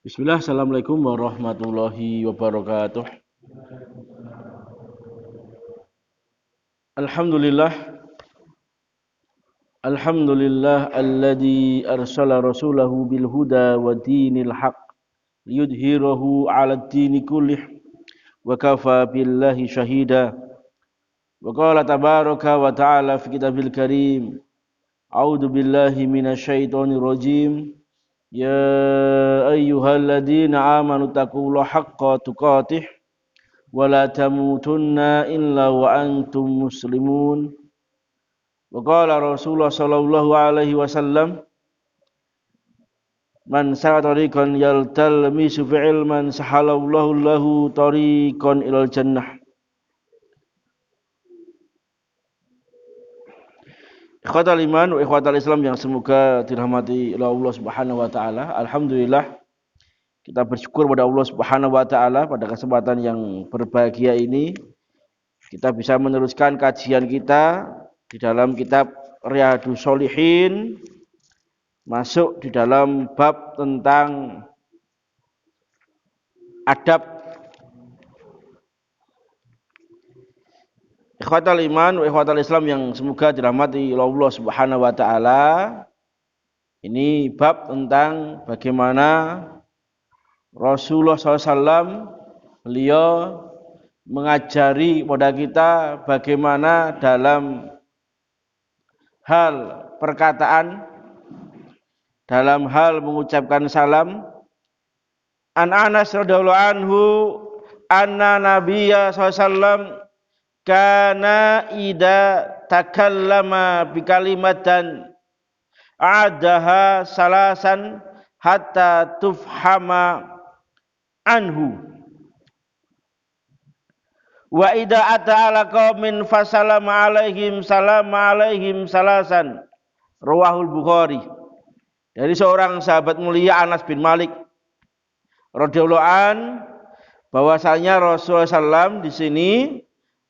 Bismillah, Assalamualaikum warahmatullahi wabarakatuh. Alhamdulillah, Alhamdulillah alladzi arsala rasulahu bil huda wa dinil haq liyudhhirahu 'ala ad-dini kullih wa kafa billahi shahida. Wa qala tabaraka wa ta'ala fi kitabil karim, a'udzu billahi minasy syaithanir rajim. Ya ayyuhalladzina amanu taqullaha haqqa tuqatih wa la tamutunna illa wa antum muslimun. Wa qala Rasulullah sallallahu alaihi wasallam, man salaka tariqan yaltalmisu fi ilman sahalallahu lahu tariqan ilal jannah. Ikhwatal iman wa ikhwatal Islam yang semoga dirahmati oleh Allah Subhanahu wa taala. Alhamdulillah kita bersyukur pada Allah Subhanahu wa taala pada kesempatan yang berbahagia ini kita bisa meneruskan kajian kita di dalam kitab Riyadhus Shalihin, masuk di dalam bab tentang adab. Ikhwatal iman wa ikhwatal Islam yang semoga dirahmati oleh Allah Subhanahu wa taala. Ini bab tentang bagaimana Rasulullah SAW beliau mengajari kepada kita bagaimana dalam hal perkataan, dalam hal mengucapkan salam. An Anas radhiyallahu anhu anna Nabiyya SAW kana idza takallama bi kalimatan adaha salasan hatta tufhama anhu wa idza ata ala qaumin fasallama alaihim salasan. Rawahul Bukhari. Dari seorang sahabat mulia Anas bin Malik radhiyallahu an bahwasanya Rasulullah SAW di sini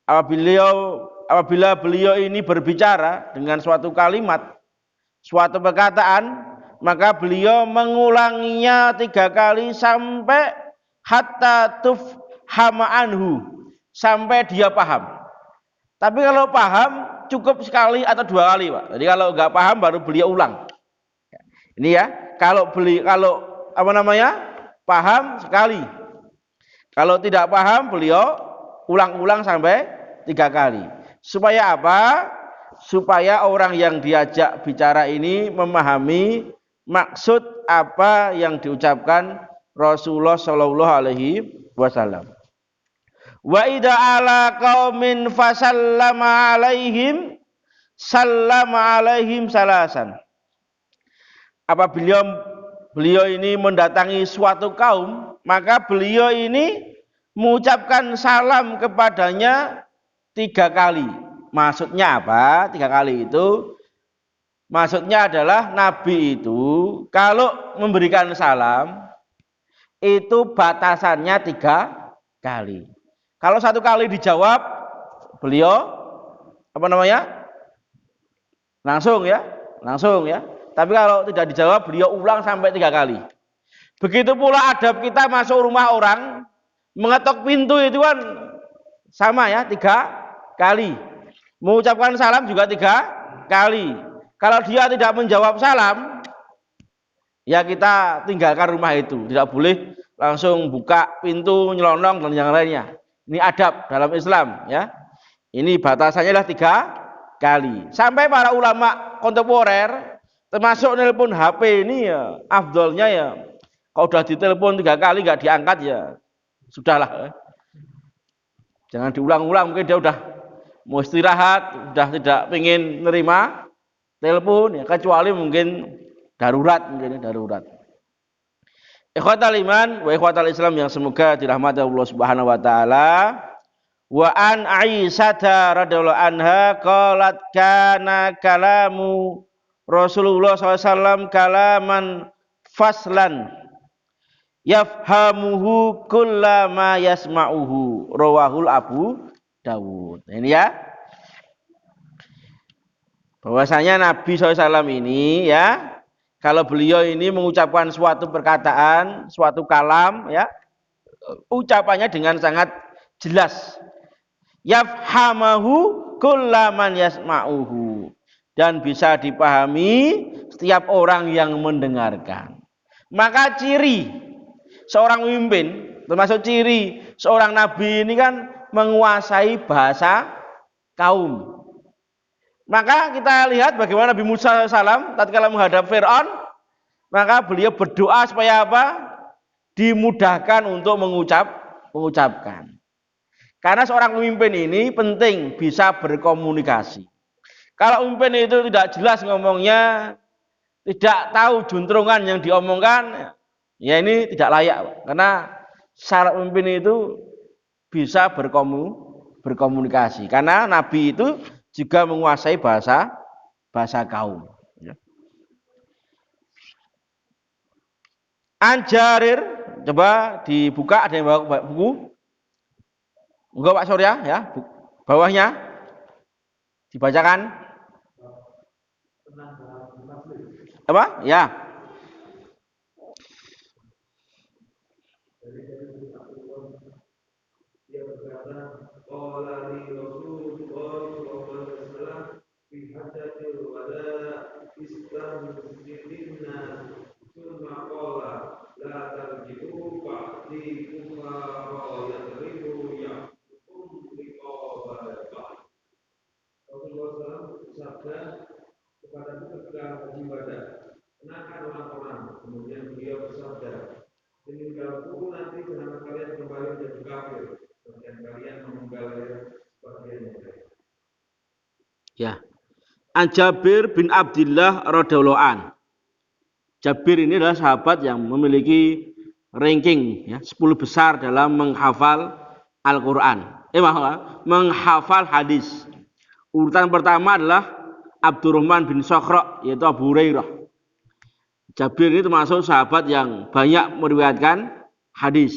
apabila beliau ini berbicara dengan suatu kalimat, suatu perkataan, maka beliau mengulanginya 3 kali sampai hatta tufhama anhu, sampai dia paham. Tapi kalau paham cukup sekali atau 2 kali, Pak. Jadi kalau enggak paham baru beliau ulang. Ini ya, kalau paham sekali. Kalau tidak paham beliau ulang-ulang sampai 3 kali. Supaya apa? Supaya orang yang diajak bicara ini memahami maksud apa yang diucapkan Rasulullah sallallahu alaihi wasallam. Wa idza ala qaumin fasallama alaihim salasan. Apabila beliau ini mendatangi suatu kaum, maka beliau ini mengucapkan salam kepadanya 3 kali. Maksudnya apa? 3 kali itu maksudnya adalah Nabi itu kalau memberikan salam itu batasannya 3 kali. Kalau 1 kali dijawab, beliau langsung ya. Tapi kalau tidak dijawab, beliau ulang sampai 3 kali. Begitu pula adab kita masuk rumah orang, mengetok pintu itu kan sama ya, 3 kali. Mengucapkan salam juga 3 kali. Kalau dia tidak menjawab salam, ya kita tinggalkan rumah itu. Tidak boleh langsung buka pintu, nyelonong dan yang lainnya. Ini adab dalam Islam ya. Ini batasannya adalah 3 kali. Sampai para ulama kontemporer termasuk nelpon HP ini ya, afdolnya ya kalau udah ditelepon 3 kali nggak diangkat ya sudahlah. Jangan diulang-ulang, mungkin dia udah mau istirahat, udah tidak ingin nerima telepon ya, kecuali mungkin darurat. Ikhwatal iman wa ikhwatal Islam yang semoga dirahmati Allah Subhanahu wa taala. Wa an Aisyah radhiyallahu anha qalat kana kalamu Rasulullah SAW kalaman faslan yafhamuhu kullama yasma'uhu. Rawahul Abu Dawud. Ini ya, bahwasanya Nabi SAW ini ya Kalau beliau ini mengucapkan suatu perkataan, suatu kalam, ya, ucapannya dengan sangat jelas. Yafhamahu kullaman yasma'uhu, dan bisa dipahami setiap orang yang mendengarkan. Maka ciri seorang pemimpin, termasuk ciri seorang nabi ini kan menguasai bahasa kaum. Maka kita lihat bagaimana Nabi Musa SAW tatkala menghadap Fir'aun, maka beliau berdoa supaya apa? Dimudahkan untuk mengucapkan. Karena seorang pemimpin ini penting bisa berkomunikasi. Kalau pemimpin itu tidak jelas ngomongnya, tidak tahu juntrungan yang diomongkan, ya ini tidak layak. Karena syarat pemimpin itu bisa berkomunikasi. Karena Nabi itu juga menguasai bahasa kaum. An-Jarir, coba dibuka, ada yang bawa buku? Enggak Pak Surya, ya, bawahnya dibacakan. Apa? Ya. Dia berkata, qala li Rasulullah sallallahu alaihi wasallam fi hajjatil wada istamsidinna summa qala la tarji'u ba'di kufara yadribu ya'kum liqabal ba'd. Rasulullah SAW bersabda kepada ketika haji wada, kenakan orang-orang, kemudian beliau bersabda, meninggalku nanti jangan kalian kembali menjadi kafir, dan kalian meninggal sebagian mereka. Ya. An Jabir bin Abdullah radhiyallahu an. Jabir ini adalah sahabat yang memiliki ranking ya, 10 besar dalam menghafal Al-Qur'an. Menghafal hadis. Urutan pertama adalah Abdurrahman bin Sakhra, yaitu Abu Hurairah. Jabir ini termasuk sahabat yang banyak meriwayatkan hadis.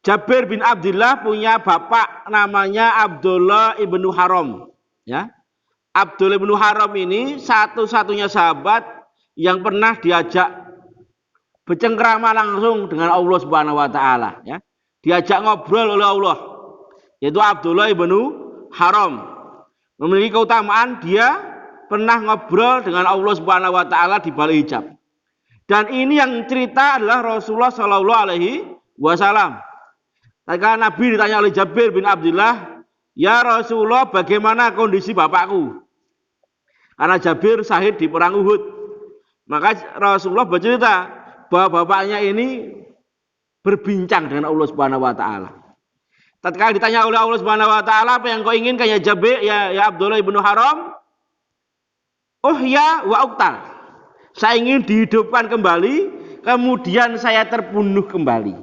Jabir bin Abdullah punya bapak namanya Abdullah ibnu Haram. Ya, Abdullah ibnu Haram ini satu-satunya sahabat yang pernah diajak bercengkrama langsung dengan Allah Subhanahu Wa Taala. Ya, diajak ngobrol oleh Allah, yaitu Abdullah ibnu Haram. Memiliki keutamaan dia pernah ngobrol dengan Allah Subhanahu Wa Taala di balik hijab. Dan ini yang cerita adalah Rasulullah Shallallahu Alaihi Wasallam. Ketika Nabi ditanya oleh Jabir bin Abdullah, ya Rasulullah, bagaimana kondisi bapakku? Karena Jabir syahid di perang Uhud. Maka Rasulullah bercerita bahwa bapaknya ini berbincang dengan Allah Subhanahu Wa Taala. Tatkala ditanya oleh Allah Subhanahu Wa Taala, apa yang kau inginkan ya Jabir, ya Abdullah ibnu Haram? Oh ya wa uktal. Saya ingin dihidupkan kembali, kemudian saya terbunuh kembali.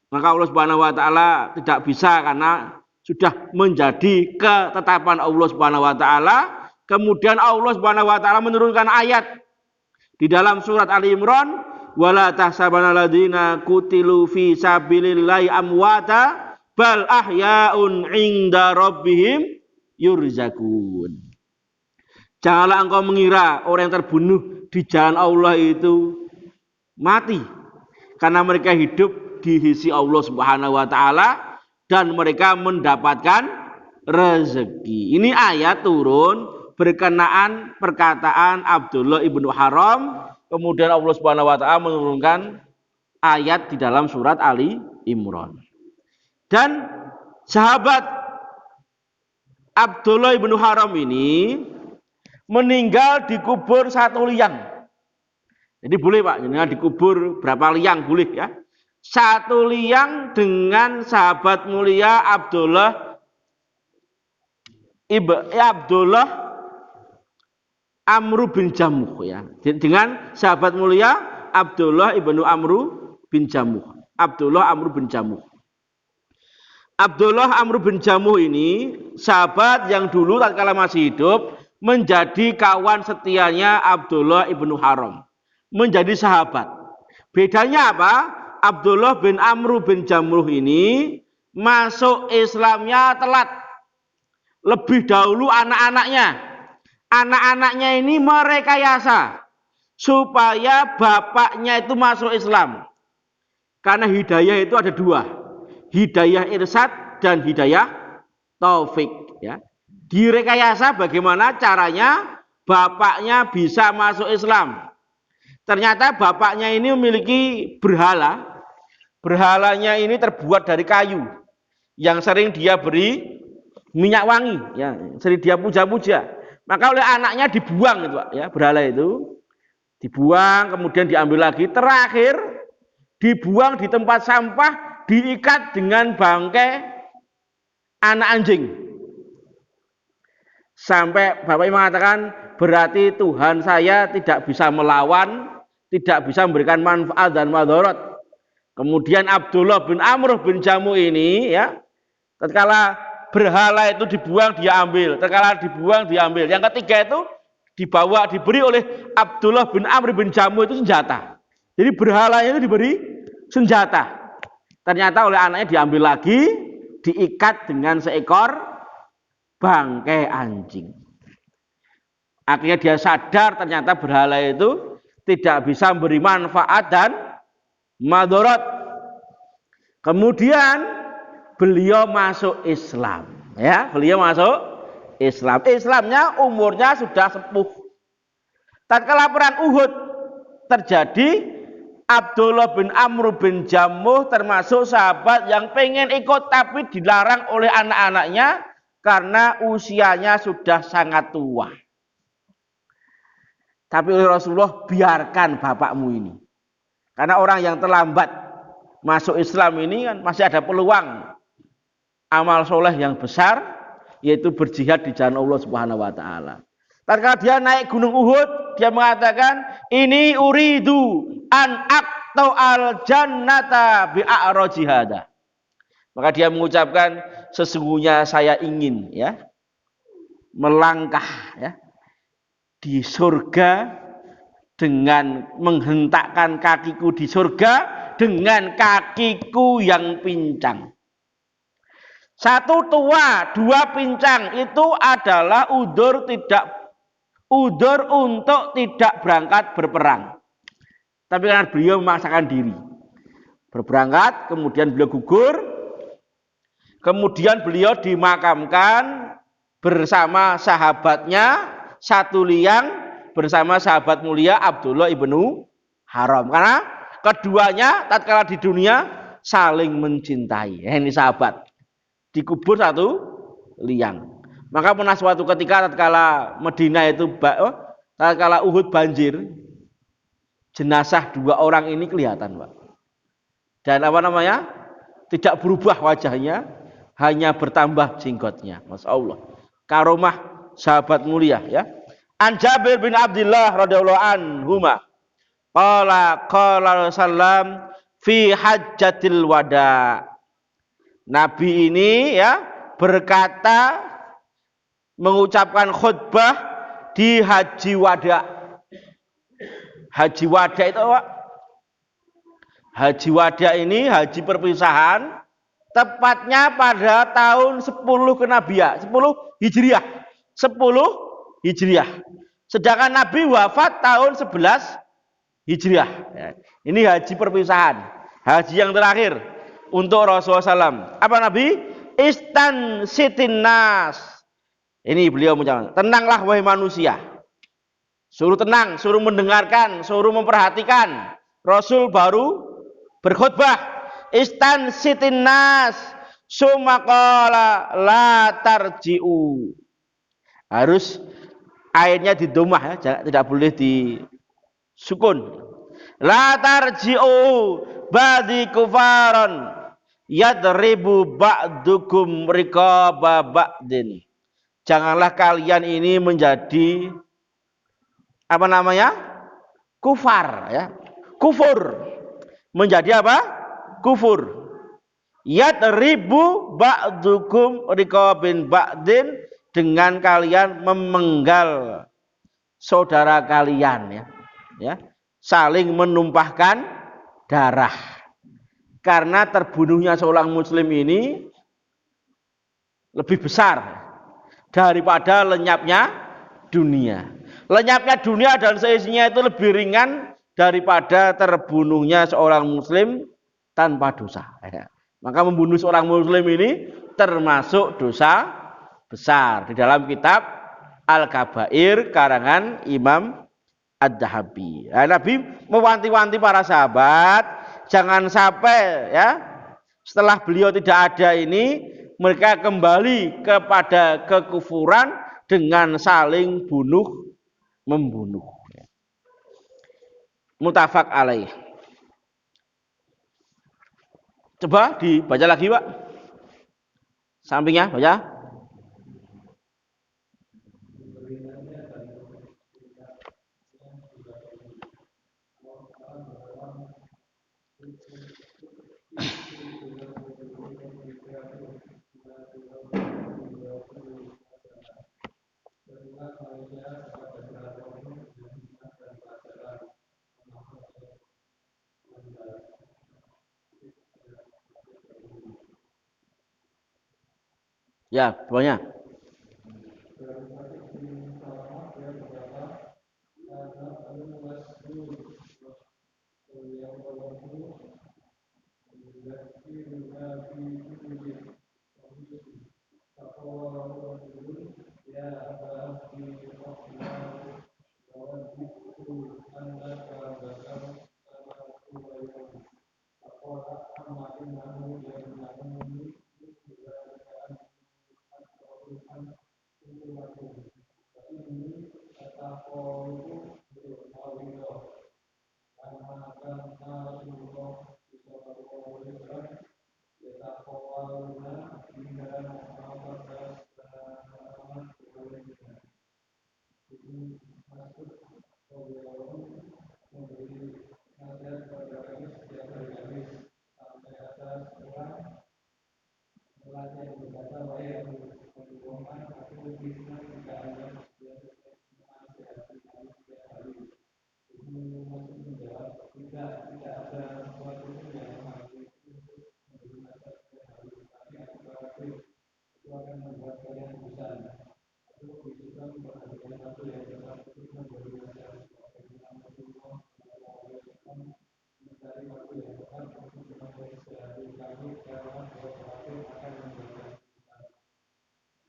Maka Allah Subhanahu Wa Taala tidak bisa karena sudah menjadi ketetapan Allah Subhanahu Wa Taala. Kemudian Allah Subhanahu Wa Taala menurunkan ayat di dalam surat Ali Imran, wala tahsabanal ladzina qutilu fi sabilillahi amwata bal ahyaun 'inda rabbihim yurzakun. Janganlah engkau mengira orang yang terbunuh di jalan Allah itu mati, karena mereka hidup di sisi Allah Subhanahu Wa Taala dan mereka mendapatkan rezeki. Ini ayat turun berkenaan perkataan Abdullah ibnu Haram. Kemudian Allah Subhanahu Wa Taala menurunkan ayat di dalam surat Ali Imran. Dan sahabat Abdullah ibnu Haram ini meninggal dikubur 1 liang. Jadi boleh Pak, jadi dikubur berapa liang boleh ya. 1 liang dengan sahabat mulia Abdullah Amru bin Jamuh ya. Dengan sahabat mulia Abdullah ibnu Amru bin Jamuh. Abdullah Amru bin Jamuh. Abdullah Amru bin Jamuh ini sahabat yang dulu tatkala masih hidup menjadi kawan setianya Abdullah ibnu Haram. Menjadi sahabat. Bedanya apa? Abdullah bin Amru bin Jamuh ini masuk Islamnya telat. Lebih dahulu anak-anaknya. anak-anaknya ini merekayasa supaya bapaknya itu masuk Islam. Karena hidayah itu ada dua, hidayah irsyad dan hidayah taufik. Ya. Direkayasa bagaimana caranya bapaknya bisa masuk Islam. Ternyata bapaknya ini memiliki berhala. Berhalanya ini terbuat dari kayu yang sering dia beri minyak wangi, ya, sering dia puja-puja. Maka oleh anaknya dibuang itu, Pak, ya, berhala itu dibuang, kemudian diambil lagi, terakhir dibuang di tempat sampah, diikat dengan bangkai anak anjing. Sampai bapaknya mengatakan, berarti Tuhan saya tidak bisa melawan, tidak bisa memberikan manfaat dan madarat. Kemudian Abdullah bin Amr bin Jamuh ini, ya, tatkala berhala itu dibuang dia ambil, tatkala dibuang dia ambil. Yang ketiga itu dibawa, diberi oleh Abdullah bin Amr bin Jamuh itu senjata. Jadi berhalanya itu diberi senjata. Ternyata oleh anaknya diambil lagi, diikat dengan seekor bangkai anjing. Akhirnya dia sadar ternyata berhala itu tidak bisa memberi manfaat dan madarat. Kemudian beliau masuk Islam, ya, beliau masuk Islam. Islamnya umurnya sudah sepuh. Tatkala perang Uhud terjadi, Abdullah bin Amr bin Jamuh termasuk sahabat yang pengen ikut tapi dilarang oleh anak-anaknya karena usianya sudah sangat tua. Tapi oleh Rasulullah, biarkan bapakmu ini. Karena orang yang terlambat masuk Islam ini kan masih ada peluang amal soleh yang besar, yaitu berjihad di jalan Allah Subhanahu wa taala. Tatkala dia naik gunung Uhud, dia mengatakan, "Ini uridu an aqta al jannata bi a'raji hada." Maka dia mengucapkan, sesungguhnya saya ingin, ya, melangkah, ya, di surga dengan menghentakkan kakiku di surga dengan kakiku yang pincang. Satu tua, dua pincang itu adalah udzur untuk tidak berangkat berperang. Tapi karena beliau memaksakan diri berberangkat, kemudian beliau gugur, kemudian beliau dimakamkan bersama sahabatnya satu liang bersama sahabat mulia Abdullah ibnu Haram. Karena keduanya tatkala di dunia saling mencintai. Ini sahabat. Dikubur satu liang. Maka pernah suatu ketika tatkala Madinah itu, tatkala Uhud banjir, jenazah dua orang ini kelihatan, Pak. Dan apa namanya? Tidak berubah wajahnya, hanya bertambah jenggotnya. Masya Allah. Karomah sahabat mulia, ya. An Jabir bin Abdullah radhiyallahu anhuma qala sallam fi hajjatil wada. Nabi ini, ya, berkata, mengucapkan khutbah di haji wada. Haji wada itu apa? Haji wada ini haji perpisahan, tepatnya pada tahun 10 kenabian, 10 Hijriah. 10 Hijriah. Sedangkan Nabi wafat tahun 11 Hijriah. Ini haji perpisahan, haji yang terakhir untuk Rasulullah SAW. Apa Nabi? Istan sitin nas. Ini beliau mengucapkan, tenanglah wahai manusia. Suruh tenang, suruh mendengarkan, suruh memperhatikan. Rasul baru berkhutbah. Istan sitin nas. Sumaqala la tarji'u. Harus airnya di domah, ya, tidak boleh di sukun. La tarji'u ba'di kufaran yadribu ba'dukum riqaba ba'din. Janganlah kalian ini menjadi apa namanya? Kufar, ya. Kufur. Menjadi apa? Kufur. Yadribu ba'dukum riqabin ba'din, dengan kalian memenggal saudara kalian, ya. Ya, saling menumpahkan darah. Karena terbunuhnya seorang muslim ini lebih besar daripada lenyapnya dunia. Lenyapnya dunia dan seisinya itu lebih ringan daripada terbunuhnya seorang muslim tanpa dosa. Maka membunuh seorang muslim ini termasuk dosa besar di dalam kitab Al-Kabair karangan Imam Ad-Dahabi. Nabi mewanti-wanti para sahabat jangan sampai ya setelah beliau tidak ada ini mereka kembali kepada kekufuran dengan saling bunuh membunuh. Muttafaq alaih. Coba dibaca lagi, Pak. Sampingnya baca. Ya, bawahnya.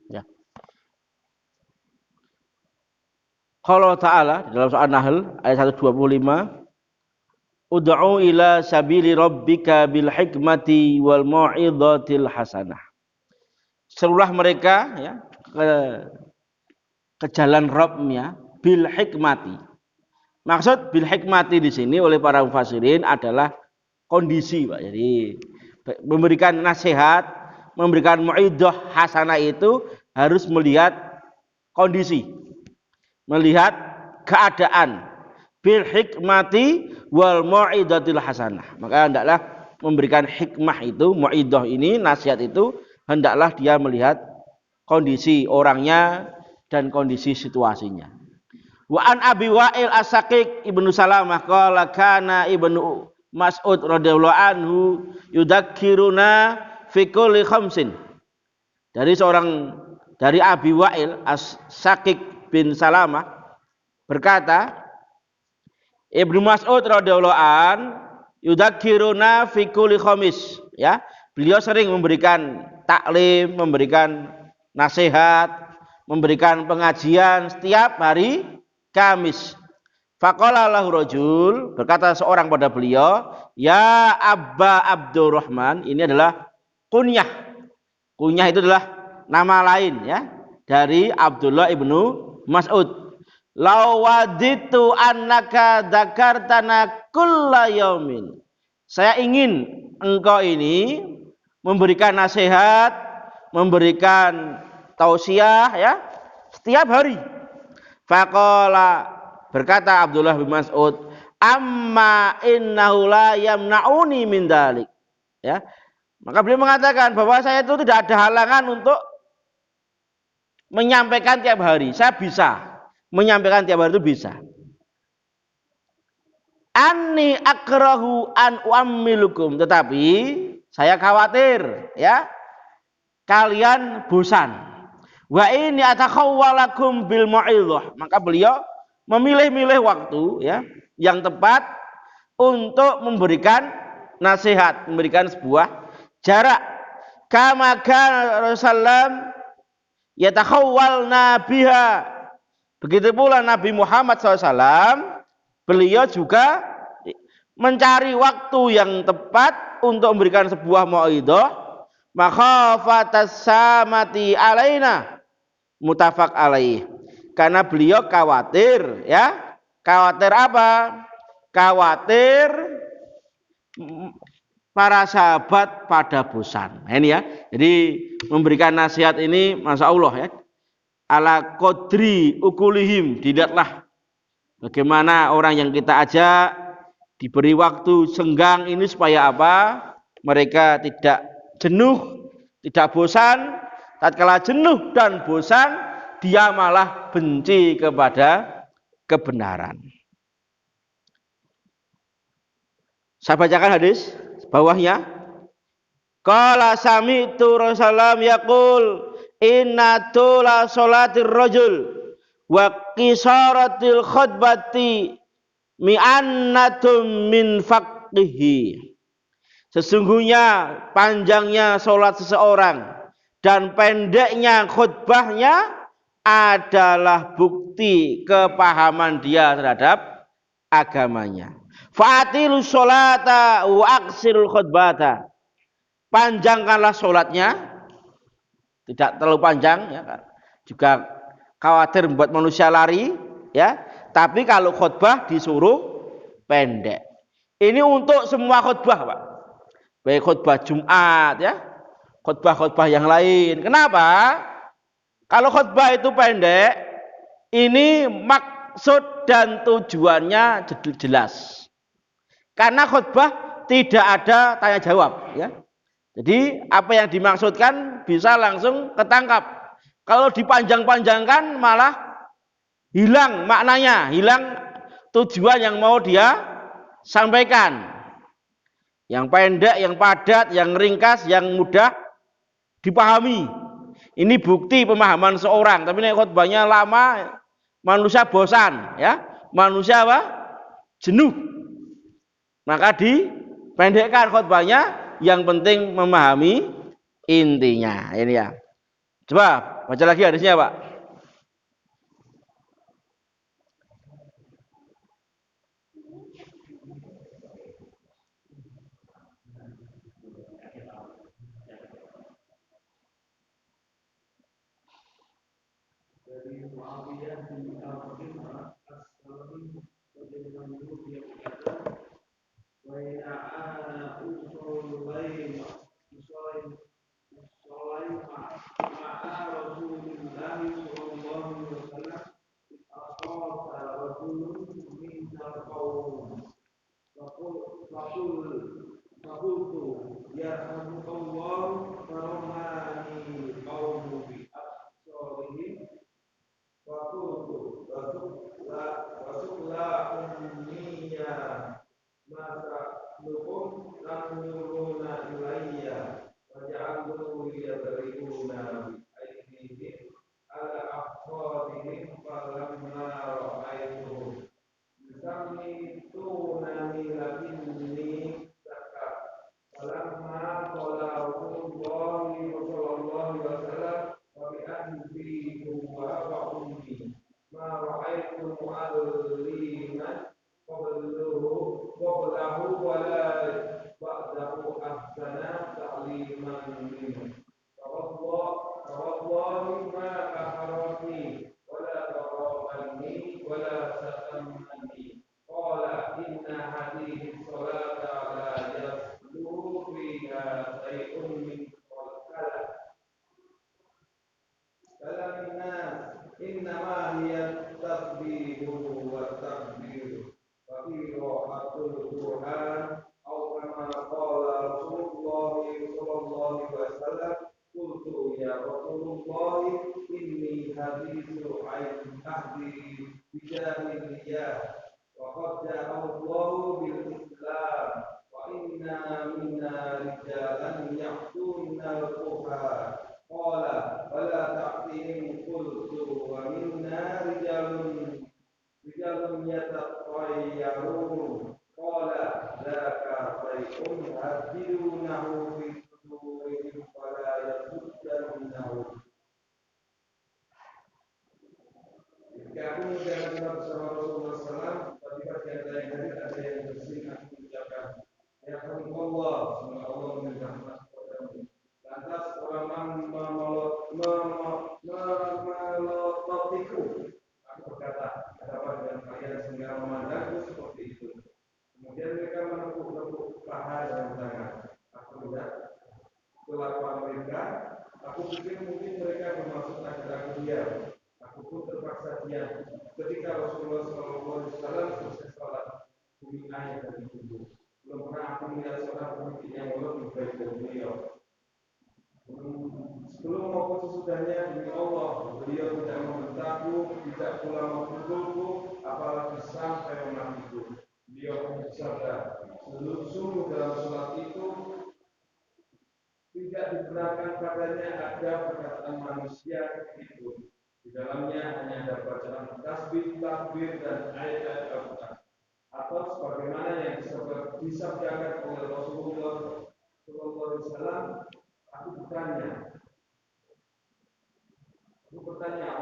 Ya. Qala ta'ala di dalam surah An-Nahl ayat 125, Ud'u ila sabili rabbika bil hikmati wal mau'izatil hasanah. Serulah mereka ya ke jalan Rabbnya bil hikmati. Maksud bil hikmati di sini oleh para mufassirin adalah kondisi, Pak. Jadi memberikan nasihat, memberikan mau'izah hasanah itu harus melihat kondisi, melihat keadaan. Bil hikmati wal mau'izatil hasanah. Maka hendaklah memberikan hikmah itu, mau'izah ini, nasihat itu hendaklah dia melihat kondisi orangnya dan kondisi situasinya. Wa an Abi Wa'il As-Saqiq Ibnu Salamah qala kana Ibnu Mas'ud radhiyallahu anhu yudakkiruna fi kulli khamsin. Dari Abi Wa'il As-Saqiq bin Salamah berkata, Ibnu Mas'ud radhiyallahu an yudakkiruna fi kulli khamis, ya. Beliau sering memberikan taklim, memberikan nasihat, memberikan pengajian setiap hari Kamis. Faqala lahu rajul, berkata seorang pada beliau, ya Abba Abdurrahman, ini adalah kunyah. Kunyah itu adalah nama lain ya dari Abdullah ibnu Mas'ud. Lawaditu annaka dzakartana kulla yaumin. Saya ingin engkau ini memberikan nasihat, memberikan tausiah ya setiap hari. Faqala, berkata Abdullah bin Mas'ud, amma innahu la yamna'uni min dalik. Ya. Maka beliau mengatakan bahwa saya itu tidak ada halangan untuk menyampaikan tiap hari. Saya bisa menyampaikan tiap hari, itu bisa. Anni akrahu an uammilukum, tetapi saya khawatir ya kalian bosan. Wa ini atakhawwalakum bil mau'izah. Maka beliau memilih-milih waktu ya yang tepat untuk memberikan nasihat, memberikan sebuah jarak. Kama kana Rasulullah yatakhawwalna biha. Begitu pula Nabi Muhammad SAW, beliau juga mencari waktu yang tepat untuk memberikan sebuah mau'izah, makhafatas samati alaina, mutafaq alaih. Karena beliau khawatir ya. Khawatir apa? Khawatir para sahabat pada bosan. Nah, ini ya. Jadi memberikan nasihat ini Masya Allah ya. Ala qadri ukulihim, dilihatlah bagaimana orang yang kita ajak diberi waktu senggang ini supaya apa? Mereka tidak jenuh, tidak bosan. Tatkala jenuh dan bosan, dia malah benci kepada kebenaran. Saya bacakan hadis bawahnya. Qala sami'tu Rasulullah yaqul inna tula sholatir rajul wa qisaratil khutbati mi'annatum min faqihi. Sesungguhnya panjangnya sholat seseorang dan pendeknya khutbahnya adalah bukti kepahaman dia terhadap agamanya. Fa'atilu sholata wa aksirul khutbata. Panjangkanlah sholatnya, tidak terlalu panjang ya, juga khawatir membuat manusia lari ya. Tapi kalau khutbah disuruh pendek. Ini untuk semua khutbah, Pak. Baik khutbah Jumat ya, khutbah-khutbah yang lain. Kenapa? Kalau khutbah itu pendek, ini maksud dan tujuannya jelas. Karena khutbah tidak ada tanya jawab ya. Jadi apa yang dimaksudkan bisa langsung ketangkap. Kalau dipanjang-panjangkan malah hilang maknanya, hilang tujuan yang mau dia sampaikan. Yang pendek, yang padat, yang ringkas, yang mudah dipahami. Ini bukti pemahaman seorang. Tapi nek khutbahnya lama, manusia bosan, ya. Manusia apa? Jenuh. Maka dipendekkan khutbahnya. Yang penting memahami intinya. Ini ya. Coba baca lagi hadisnya, Pak. يرون قال ذاك طيء يهددونه في صدورهم فلا يصدنه. Ketika aku menjalankan bersama Rasulullah SAW, ketika di antara yang hadir ada yang bersih, aku mengucapkan, ya Allah, semoga Allah memberi rahmat kepadamu. Lantas orang melototiku. Aku berkata, ada apa dengan kalian sehingga memandangku seperti itu. Kemudian mereka menepuk-nepuk paha dan tangan. Aku lihat kelakuan mereka. Aku pikir mungkin mereka bermaksud agar aku diam. Aku pun terpaksa diam. Ketika Rasulullah SAW selesai salat, bumi ayat dan tubuh. Belum pernah aku melihat seorang pemimpin yang lebih baik dari beliau. Sebelum maupun sesudahnya, demi Allah, beliau tidak membentakku, tidak pula memukulku, apalagi sampai mematiku. Beliau bersabda, sungguh dalam salat itu tidak dibenarkan padanya ada perkataan manusia itu. Di dalamnya hanya ada bacaan tasbih, takbir, dan ayat-ayat Al-Quran. Atau sebagaimana yang disabdakan oleh Rasulullah SAW, aku bertanya,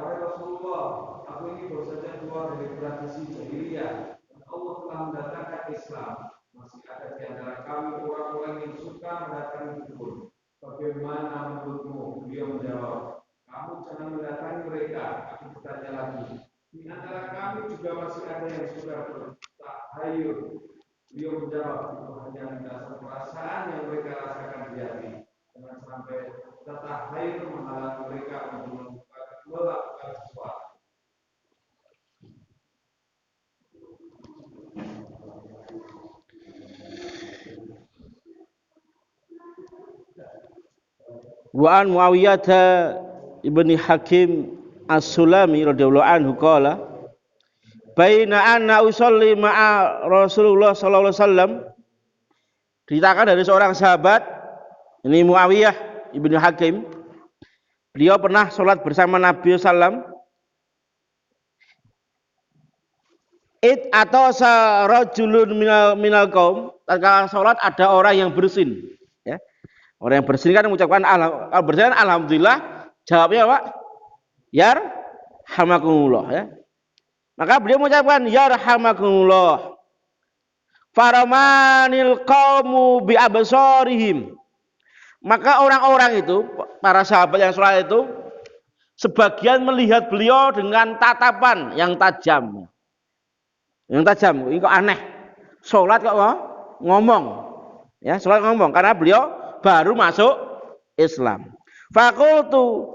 wahai Rasulullah, aku ini baru saja keluar dari tradisi jahiliyah. Allah telah mendatangkan Islam. Masih ada di antara kami orang-orang yang suka mendatangi dukun. Bagaimana menurutmu? Beliau menjawab, kamu jangan mendatangi mereka. Aku bertanya lagi, di antara kami juga masih ada yang suka bertakhayul. Beliau menjawab, itu hanya dasar perasaan yang mereka rasakan di hati. Jangan sampai takhayul menghalangi mereka untuk melakukan sesuatu. Wa an Muawiyah ibni Hakim As-Sulami radhiyallahu anhu qala baina anna usolli ma'a Rasulullah sallallahu alaihi wasallam, diceritakan dari seorang sahabat ini Muawiyah ibni Hakim, beliau pernah sholat bersama Nabi sallam. Atau sarajulun minal qaum, tatkala sholat ada orang yang bersin, ya. Orang yang bersin kan mengucapkan bersin alhamdulillah, jawabnya apa? Yarhamakumullah, ya. Maka beliau mengucapkan yarhamakumullah. Faramanil qaumu bi absarihim. Maka orang-orang itu, para sahabat yang sholat itu, sebagian melihat beliau dengan tatapan yang tajam. Yang tajam, ini kok aneh. Sholat kok ngomong, ya, sholat ngomong karena beliau baru masuk Islam. Fakultu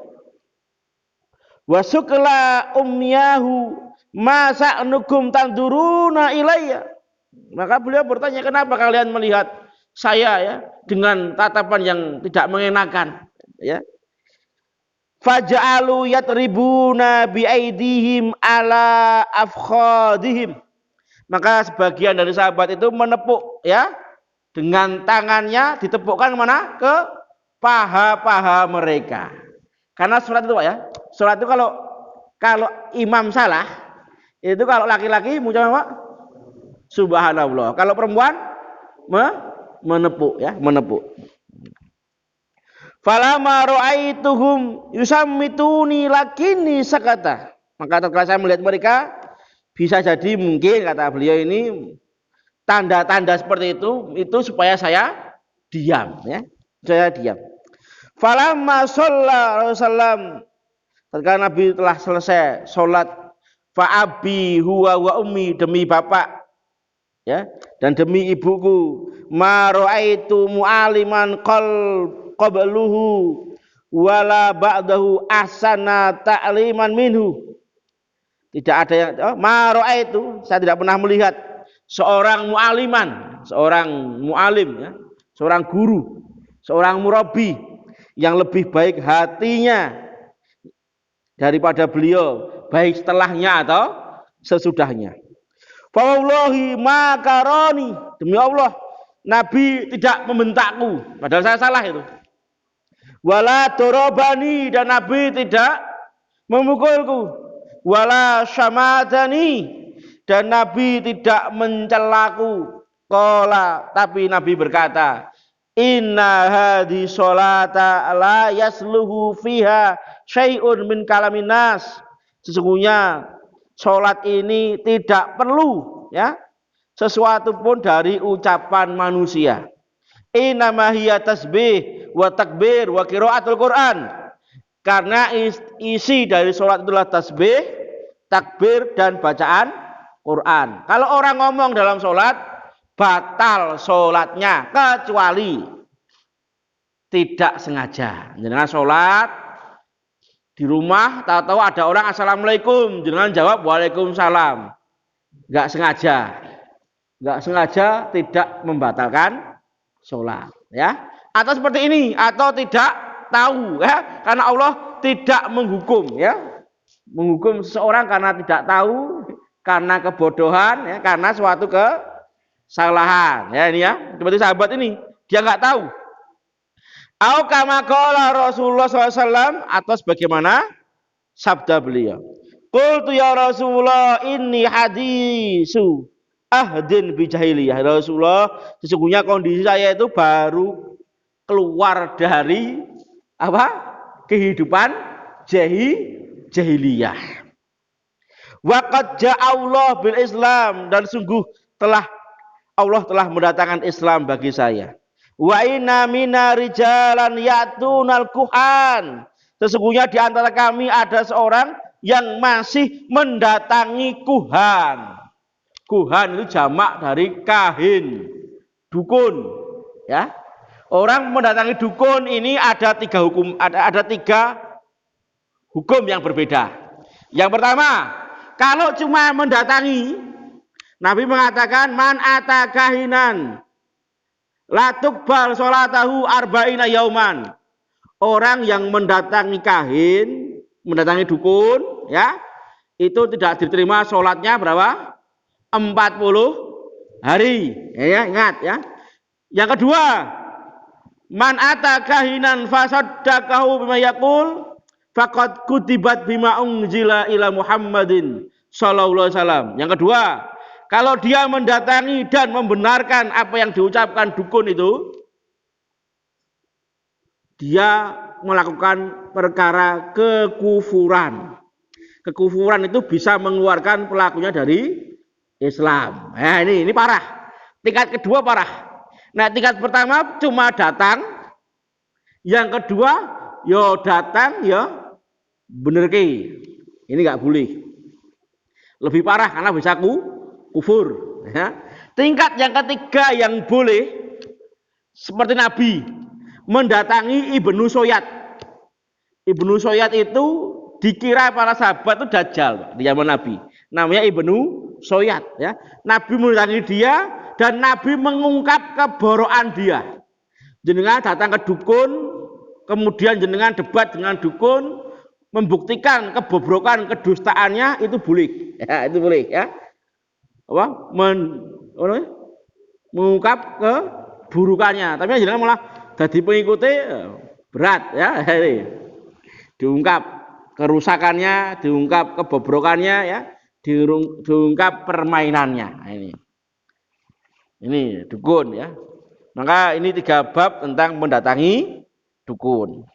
wasukla umyahu masa nukum tanduruna ilayya. Maka beliau bertanya, kenapa kalian melihat saya, ya, dengan tatapan yang tidak mengenakan, ya. Faja'alu yatribuna biaidihim ala afkhadihim. Maka sebagian dari sahabat itu menepuk, ya, dengan tangannya ditepukkan mana? Ke paha-paha mereka. Karena sholat itu, Pak, ya, sholat itu kalau imam salah, itu kalau laki-laki mengucapkan apa? Subhanallah. Kalau perempuan menepuk, ya, menepuk. Falamma ra'aituhum yusammituni lakini sakata. Maka tatkala saya melihat mereka, bisa jadi mungkin kata beliau ini tanda-tanda seperti itu supaya saya diam, ya. Saya diam. Falamma shalla Rasulullah, tatkala Nabi telah selesai salat, fa abi huwa wa ummi, demi bapak, ya, dan demi ibuku, ma ra'aitu mu'aliman qabluhu wala ba'dahu ahsana ta'liman minhu. Tidak ada yang ma ra'aitu, saya tidak pernah melihat seorang mu'aliman, seorang mu'alim, ya, seorang guru, seorang murabbi yang lebih baik hatinya daripada beliau, baik setelahnya atau sesudahnya. Fa wallahi ma karani, demi Allah Nabi tidak membentakku, padahal saya salah itu. Wala dorobani, dan Nabi tidak memukulku. Wala syamadani, dan Nabi tidak mencelaku. Qala, tapi Nabi berkata, inna hadhi sholata la yasluhu fiha syai'un min kalamin nas. Sesungguhnya sholat ini tidak perlu ya sesuatu pun dari ucapan manusia. Innama hiya tasbih wa takbir wa qiraatul Quran. Karena isi dari sholat itulah tasbih, takbir dan bacaan Quran. Kalau orang ngomong dalam sholat, batal sholatnya kecuali tidak sengaja. Jangan sholat di rumah, tahu-tahu ada orang assalamualaikum, jangan jawab waalaikumsalam. Enggak sengaja tidak membatalkan sholat, ya. Atau seperti ini, atau tidak tahu, ya, karena Allah tidak menghukum, ya, menghukum seseorang karena tidak tahu, karena kebodohan, ya, karena suatu kesalahan, ya ini ya, seperti sahabat ini, dia nggak tahu. Au kama qala Rasulullah SAW, atau sebagaimana sabda beliau. Qultu ya Rasulullah inni hadisu ahdin bi jahiliyah. Rasulullah, sesungguhnya kondisi saya itu baru keluar dari apa? Kehidupan jahiliyah. Wa qad ja'allahu bil Islam, dan sungguh Allah telah mendatangkan Islam bagi saya. Wa inna mina rijalan yatunal kuhan. Sesungguhnya di antara kami ada seorang yang masih mendatangi kuhan. Kuhan itu jamak dari kahin, dukun, ya. Orang mendatangi dukun ini ada tiga hukum, ada tiga hukum yang berbeda. Yang pertama, kalau cuma mendatangi, Nabi mengatakan man ata kahinan la tuqbal sholatahu arba'ina yauman. Orang yang mendatangi kahin, mendatangi dukun, ya, itu tidak diterima sholatnya berapa? 40 hari. Ya, ingat ya. Yang kedua, man ata kahinan fasaddaqahu bima yaqul faqad kutibat bima unzila ila Muhammadin sallallahu alaihi wasallam. Yang kedua, kalau dia mendatangi dan membenarkan apa yang diucapkan dukun itu, dia melakukan perkara kekufuran. Kekufuran itu bisa mengeluarkan pelakunya dari Islam. Nah, ini parah. Tingkat kedua parah. Nah, tingkat pertama cuma datang. Yang kedua, yo datang, yo bener ki. Ini nggak boleh. Lebih parah karena bisa kufur. Ya. Tingkat yang ketiga yang boleh, seperti Nabi mendatangi Ibnu Soyat. Ibnu Soyat itu dikira para sahabat itu dajjal di zaman Nabi. Namanya Ibnu Soyat, ya. Nabi mendatangi dia dan Nabi mengungkap keborokan dia. Jenengan datang ke dukun, kemudian jenengan debat dengan dukun, membuktikan kebobrokan kedustaannya, itu boleh. Ya, itu boleh, ya. Apa? Mengungkap keburukannya. Tapi jenengan malah jadi pengikutnya berat, ya. Diungkap kerusakannya, diungkap kebobrokannya, ya. Diungkap permainannya. Ini dukun, ya. Maka ini 3 bab tentang mendatangi dukun.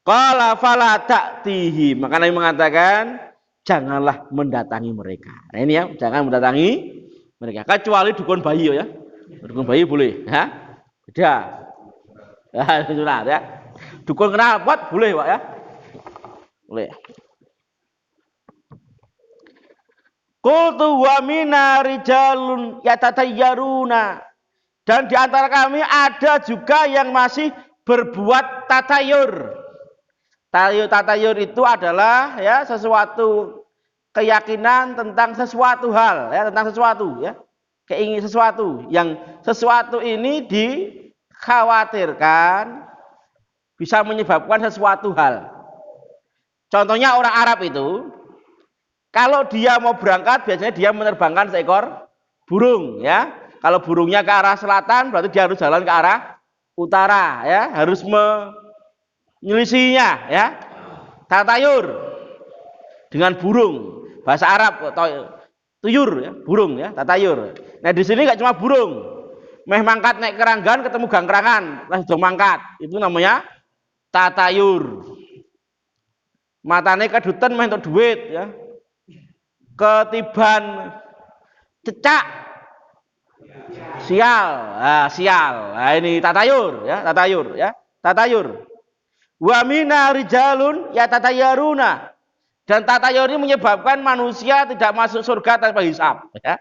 Qala fala ta'tihi, maka Nabi mengatakan janganlah mendatangi mereka. Nah, ini ya, jangan mendatangi mereka kecuali dukun bayi, ya. Dukun bayi boleh, ya. Beda. Ya, sudah, ya. Dukun knalpot boleh, Pak, ya. Boleh. Qultu wa mina rijalun yatatayyaruna, dan di antara kami ada juga yang masih berbuat tatayur. Tatayur itu adalah, ya, sesuatu keyakinan tentang sesuatu hal, ya, tentang sesuatu, ya. Keingin sesuatu, yang sesuatu ini dikhawatirkan bisa menyebabkan sesuatu hal. Contohnya orang Arab itu, kalau dia mau berangkat, biasanya dia menerbangkan seekor burung, ya. Kalau burungnya ke arah selatan, berarti dia harus jalan ke arah utara, ya. Harus menyelisihinya, ya. Tatayur dengan burung, bahasa Arab, tuyur ya, burung ya, tatayur. Nah di sini nggak cuma burung, meh mangkat naik keranggan ketemu gangkrangan, lah sudah mangkat, itu namanya tatayur. Matane kedutan meh untuk duit ya, ketiban cecak sial, sial. Nah, ini tatayur ya, tatayur. Wa mina rijalun ya tatayaruna. Dan tatayur ini menyebabkan manusia tidak masuk surga tanpa hisab. Ya.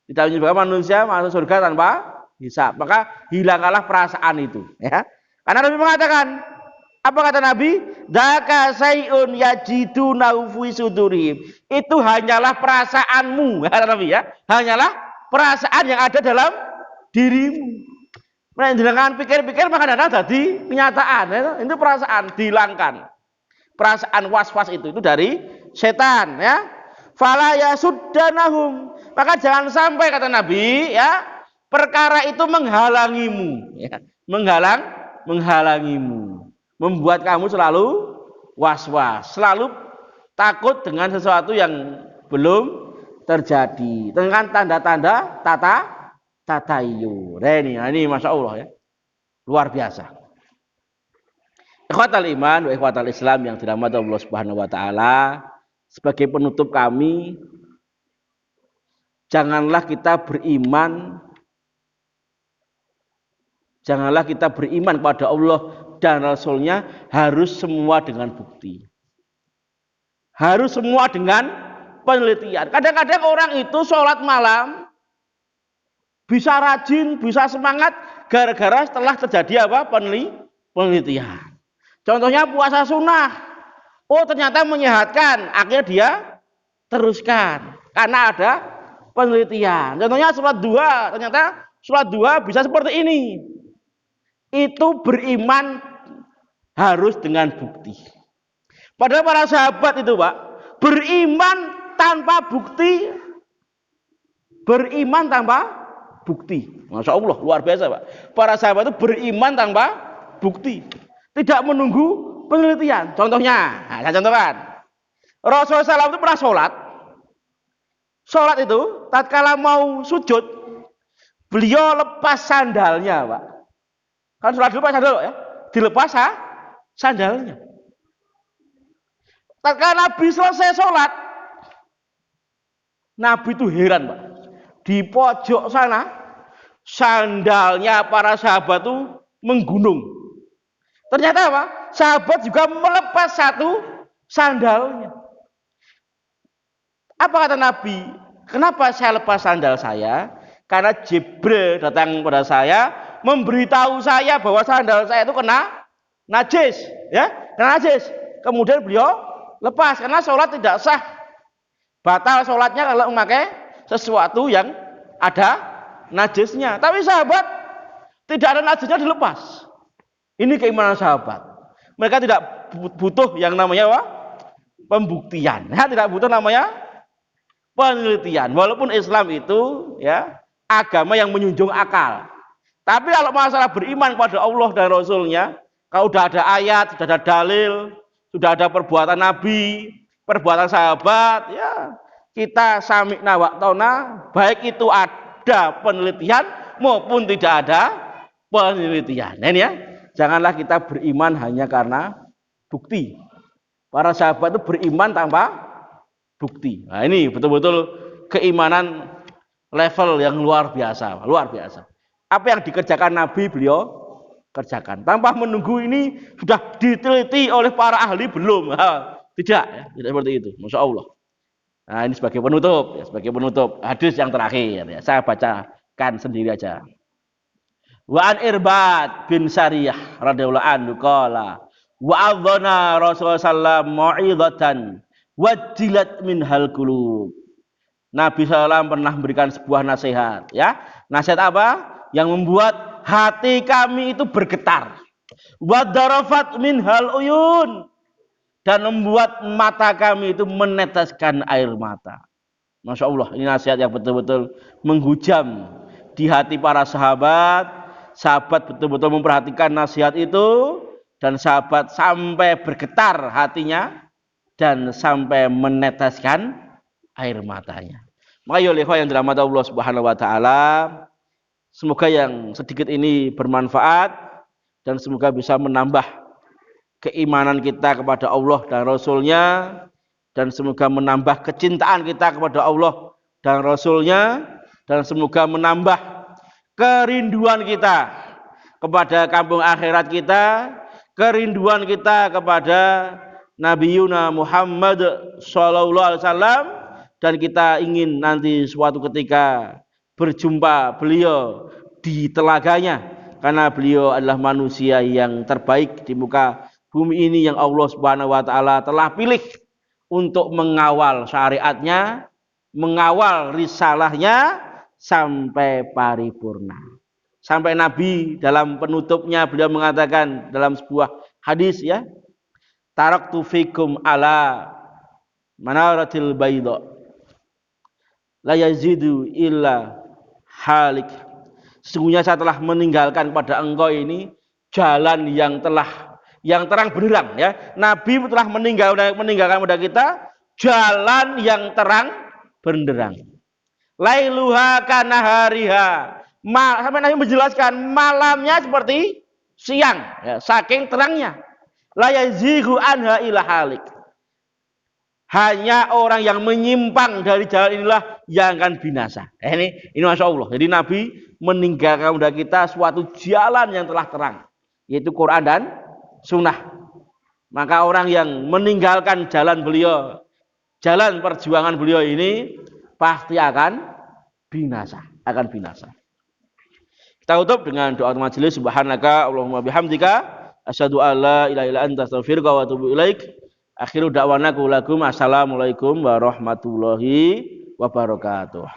Tidak menyebabkan manusia masuk surga tanpa hisab. Maka hilangkanlah perasaan itu. Ya. Karena Nabi mengatakan, apa kata Nabi? Daka sayun yajidu naufi sudurihim. Itu hanyalah perasaanmu, kata Nabi ya. Hanyalah perasaan yang ada dalam dirimu. Nah, dengan pikir-pikir maka ada jadi kenyataan. Ya. Itu perasaan dihilangkan. Perasaan was-was itu dari setan ya. Fala yasuddanahum. Maka jangan sampai kata Nabi ya, perkara itu menghalangimu ya. Menghalangimu. Membuat kamu selalu was-was, selalu takut dengan sesuatu yang belum terjadi. Dengan tanda-tanda tatayur. Ini Masya Allah ya. Luar biasa. Ikhwatal iman wa ikhwatal Islam yang dirahmati Allah Subhanahu wa taala, sebagai penutup kami, janganlah kita beriman kepada Allah dan Rasul-Nya harus semua dengan bukti. Harus semua dengan penelitian. Kadang-kadang orang itu sholat malam bisa rajin, bisa semangat gara-gara setelah terjadi apa? Penelitian. Contohnya puasa sunnah. Oh ternyata menyehatkan. Akhirnya dia teruskan. Karena ada penelitian. Contohnya sholat duha. Ternyata sholat duha bisa seperti ini. Itu beriman harus dengan bukti. Padahal para sahabat itu Pak, beriman tanpa bukti. Beriman tanpa bukti. Masya Allah luar biasa Pak. Para sahabat itu beriman tanpa bukti. Tidak menunggu penelitian. Contohnya, saya contohkan. Rasulullah SAW itu pernah sholat. Sholat itu, tatkala mau sujud, beliau lepas sandalnya, Pak. Kan sholat dulu lepas sandal, ya. Dilepas sandalnya. Tatkala Nabi selesai sholat, Nabi itu heran, Pak. Di pojok sana, sandalnya para sahabat itu menggunung. Ternyata apa? Sahabat juga melepas satu sandalnya. Apa kata Nabi? Kenapa saya lepas sandal saya? Karena Jibril datang kepada saya, memberitahu saya bahwa sandal saya itu kena najis, ya, kena najis. Kemudian beliau lepas karena sholat tidak sah, batal sholatnya kalau memakai sesuatu yang ada najisnya. Tapi sahabat tidak ada najisnya dilepas. Ini keimanan sahabat. Mereka tidak butuh yang namanya apa? Pembuktian. Ya, tidak butuh namanya penelitian. Walaupun Islam itu ya agama yang menjunjung akal. Tapi kalau masalah beriman kepada Allah dan Rasul-Nya, kalau sudah ada ayat, sudah ada dalil, sudah ada perbuatan Nabi, perbuatan sahabat, ya kita sami'na wa ta'na, baik itu ada penelitian maupun tidak ada penelitian. Nah, ini ya. Janganlah kita beriman hanya karena bukti. Para sahabat itu beriman tanpa bukti. Nah, ini betul-betul keimanan level yang luar biasa, luar biasa. Apa yang dikerjakan Nabi beliau kerjakan. Tanpa menunggu ini sudah diteliti oleh para ahli belum. Tidak, ya, tidak seperti itu. Masya Allah. Nah, ini sebagai penutup, ya, sebagai penutup hadis yang terakhir. Ya, saya bacakan sendiri aja. Wa an Irbad bin Sariyah radhiyallahu anhu qala wa adzana Rasulullah sallallahu mau'izatan wajilat minhal qulub. Nabi sallallahu pernah memberikan sebuah nasihat, ya. Nasihat apa? Yang membuat hati kami itu bergetar. Wa darafat minhal uyun, dan membuat mata kami itu meneteskan air mata. Masya Allah, ini nasihat yang betul-betul menghujam di hati para sahabat. Sahabat betul-betul memperhatikan nasihat itu, dan sahabat sampai bergetar hatinya dan sampai meneteskan air matanya. Maka ya yang dirahmati Allah Subhanahu wa taala, semoga yang sedikit ini bermanfaat dan semoga bisa menambah keimanan kita kepada Allah dan Rasul-Nya, dan semoga menambah kecintaan kita kepada Allah dan Rasul-Nya, dan semoga menambah kerinduan kita kepada kampung akhirat kita, kerinduan kita kepada Nabi Muhammad sallallahu alaihi wasallam, dan kita ingin nanti suatu ketika berjumpa beliau di telaganya, karena beliau adalah manusia yang terbaik di muka bumi ini yang Allah Subhanahu wa taala telah pilih untuk mengawal syariatnya, mengawal risalahnya sampai paripurna. Sampai Nabi dalam penutupnya beliau mengatakan dalam sebuah hadis ya, taraktu fikum ala manaratil bayda la yazidu illa halik. Sesungguhnya saya telah meninggalkan pada engkau ini jalan yang terang benderang ya. Nabi telah meninggalkan pada kita jalan yang terang benderang. Lailuha kanahariha. Sampai Nabi menjelaskan malamnya seperti siang ya, saking terangnya. La yazigu anha ila halik. Hanya orang yang menyimpang dari jalan inilah yang akan binasa. Ini Masya Allah. Jadi Nabi meninggalkan kepada kita suatu jalan yang telah terang, yaitu Quran dan Sunnah. Maka orang yang meninggalkan jalan beliau, jalan perjuangan beliau ini pasti akan binasa. Kita tutup dengan doa majelis. Subhanaka Allahumma bihamdika asyhadu an la ilaha illa anta astaghfiruka wa atubu ilaik. Akhiru da'wana qulakum assalamualaikum warahmatullahi wabarakatuh.